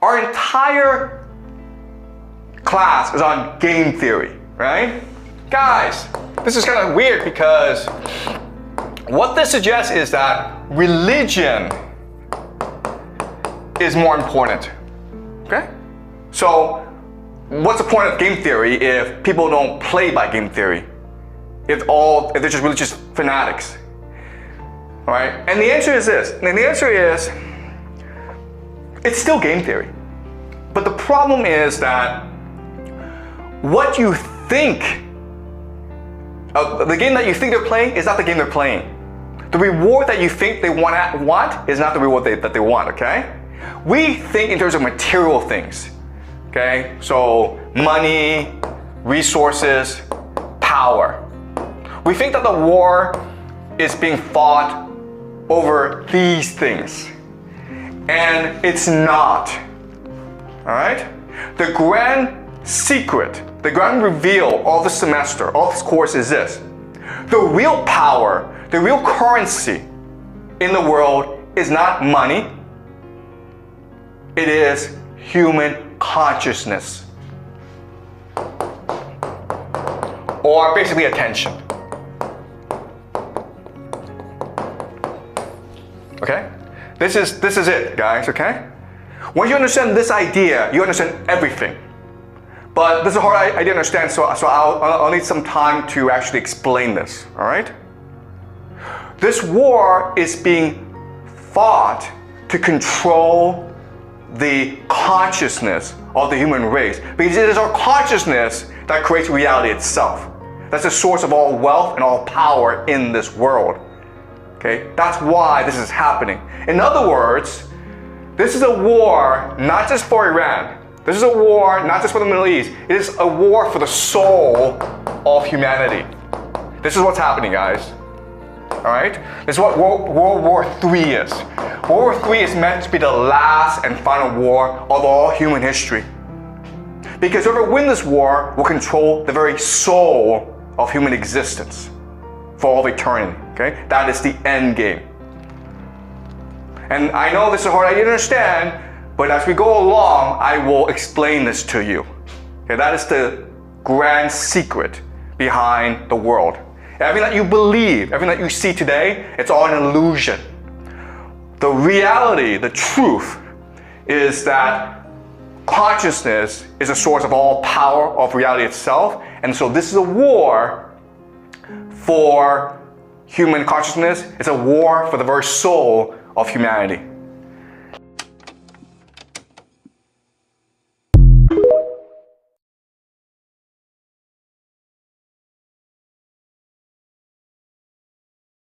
our entire class is on game theory, right? Guys, this is kind of weird because what this suggests is that religion is more important, okay? So what's the point of game theory if people don't play by game theory? If they're just religious fanatics, all right? And the answer is this, and the answer is, it's still game theory. But the problem is that what you think, the game that you think they're playing is not the game they're playing. The reward that you think they want is not the reward that they want, okay? We think in terms of material things, okay? So money, resources, power. We think that the war is being fought over these things. And it's not, all right? The grand secret, the grand reveal of the semester, of this course is this. The real power, the real currency in the world is not money. It is human consciousness. Or basically attention. Okay? This is it, guys, okay? Once you understand this idea, you understand everything. But this is a hard idea to understand, so I'll need some time to actually explain this, all right? This war is being fought to control the consciousness of the human race, because it is our consciousness that creates reality itself. That's the source of all wealth and all power in this world. Okay? That's why this is happening. In other words, this is a war not just for Iran. This is a war not just for the Middle East. It is a war for the soul of humanity. This is what's happening, guys. Alright? This is what World War III is. World War III is meant to be the last and final war of all human history. Because whoever wins this war will control the very soul of human existence for all of eternity. Okay? That is the end game. And I know this is hard idea to understand, but as we go along, I will explain this to you. Okay? That is the grand secret behind the world. Everything that you believe, everything that you see today, it's all an illusion. The reality, the truth, is that consciousness is a source of all power of reality itself. And so this is a war for human consciousness. It's a war for the very soul of humanity.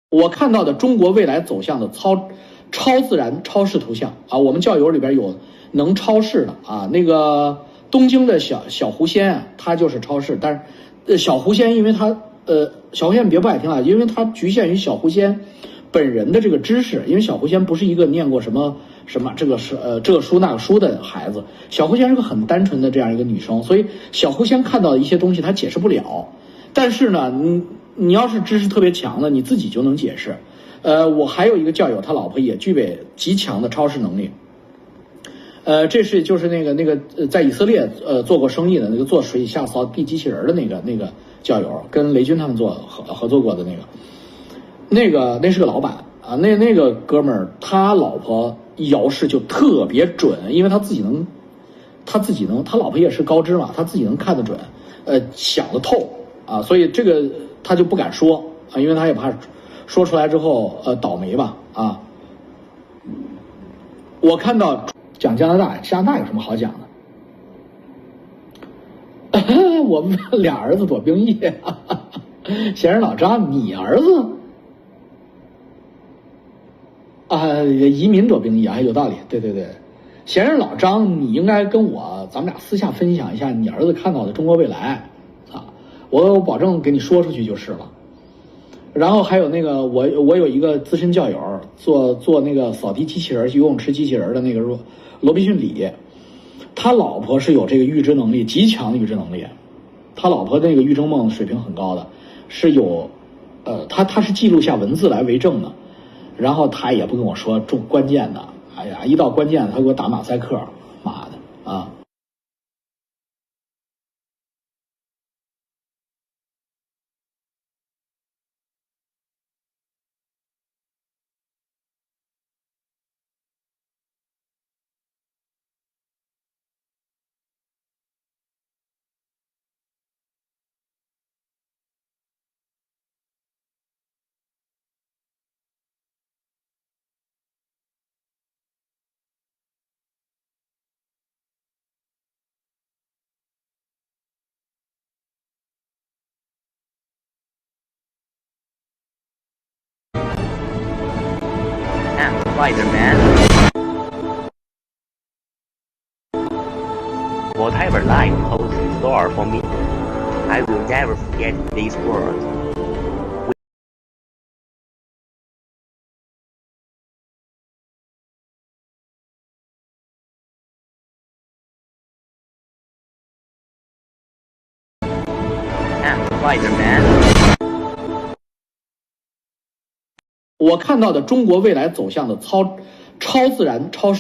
我看到的中国未来走向的超自然超视图像啊，我们教友里边有能超视的啊，那个东京的小狐仙啊，它就是超视，但是小狐仙因为它小狐仙别不爱听啊，因为它局限于小狐仙本人的这个知识，因为小狐仙不是一个念过什么这个书那个书的孩子，小狐仙是个很单纯的这样一个女生，所以小狐仙看到的一些东西她解释不了，但是呢你要是知识特别强的，你自己就能解释。我还有一个教友，他老婆也具备极强的超视能力。这是就是那个在以色列做过生意的那个做水下扫地机器人的那个教友，跟雷军他们合作过的那是个老板啊，那个哥们儿他老婆摇视就特别准，因为他自己能，他老婆也是高知嘛，他自己能看得准，想得透啊，所以这个他就不敢说啊，因为他也怕说出来之后倒霉吧啊。我看到讲加拿大有什么好讲的？我们俩儿子躲兵役，闲人老张，你儿子啊移民躲兵役啊，有道理，对，闲人老张，你应该跟咱们俩私下分享一下你儿子看到的中国未来啊，我保证给你说出去就是了。然后还有那个我有一个资深教友做那个扫地机器人、游泳池机器人的那个罗宾逊里，他老婆是有这个预知能力，极强的预知能力，他老婆那个预知梦水平很高的，是有他是记录下文字来为证的，然后他也不跟我说关键的，哎呀，一到关键他给我打马赛克，妈的，啊。Spider-Man. Whatever life holds in store for me, I will never forget these words. I'm Spider-Man. 我看到的中国未来走向的超自然超